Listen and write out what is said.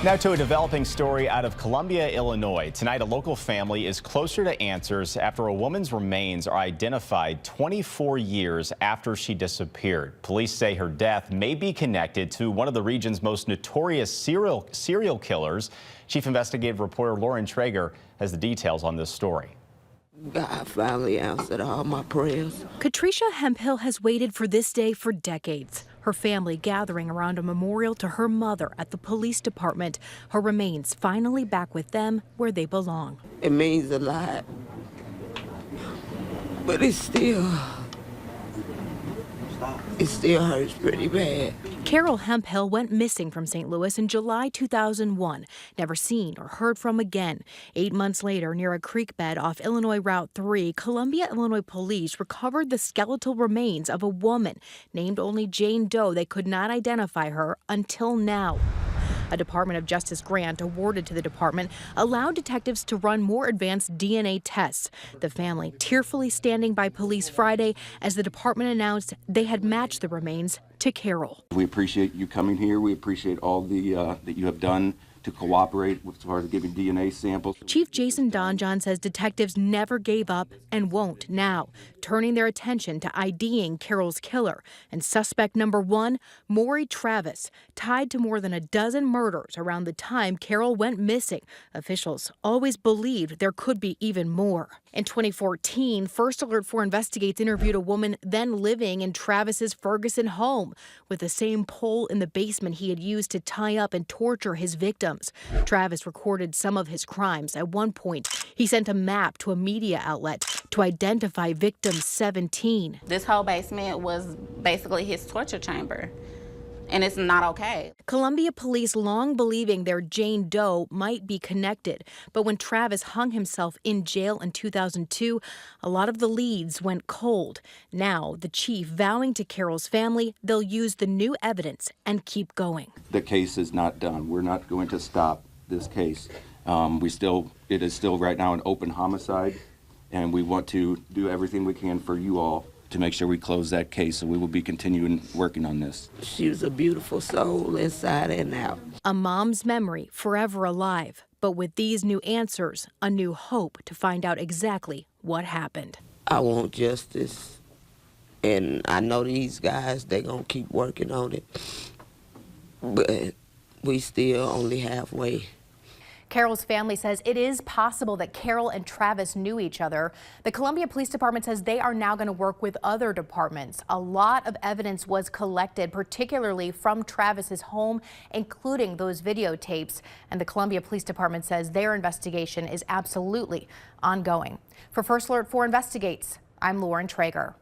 Now to a developing story out of Columbia, Illinois. Tonight, a local family is closer to answers after a woman's remains are identified 24 years after she disappeared. Police say her death may be connected to one of the region's most notorious serial killers. Chief Investigative Reporter Lauren Traeger has the details on this story. God finally answered all my prayers. Katricia Hemphill has waited for this day for decades. Her family gathering around a memorial to her mother at the police department. Her remains finally back with them where they belong. It means a lot, but it still hurts pretty bad. Carol Hemphill went missing from St. Louis in July 2001, never seen or heard from again. 8 months later, near a creek bed off Illinois Route 3, Columbia, Illinois police recovered the skeletal remains of a woman named only Jane Doe. They could not identify her until now. A Department of Justice grant awarded to the department allowed detectives to run more advanced DNA tests. The family tearfully standing by police Friday as the department announced they had matched the remains to Carol. We appreciate you coming here. We appreciate all the that you have done to cooperate as far as giving DNA samples. Chief Jason Donjon says detectives never gave up and won't now, turning their attention to IDing Carol's killer. And suspect number one, Maury Travis, tied to more than a dozen murders around the time Carol went missing. Officials always believed there could be even more. In 2014, First Alert 4 Investigates interviewed a woman then living in Travis's Ferguson home with the same pole in the basement he had used to tie up and torture his victims. Travis recorded some of his crimes. At one point, he sent a map to a media outlet to identify victim 17. This whole basement was basically his torture chamber, and it's not okay. Columbia police long believing their Jane Doe might be connected. But when Travis hung himself in jail in 2002, a lot of the leads went cold. Now, the chief vowing to Carol's family they'll use the new evidence and keep going. The case is not done. We're not going to stop this case. It is still right now an open homicide, and we want to do everything we can for you all to make sure we close that case, so we will be continuing working on this. She was a beautiful soul inside and out. A mom's memory forever alive, but with these new answers, a new hope to find out exactly what happened. I want justice, and I know these guys, they're gonna keep working on it, but we still only halfway. Carol's family says it is possible that Carol and Travis knew each other. The Columbia Police Department says they are now going to work with other departments. A lot of evidence was collected, particularly from Travis's home, including those videotapes. And the Columbia Police Department says their investigation is absolutely ongoing. For First Alert 4 Investigates, I'm Lauren Traeger.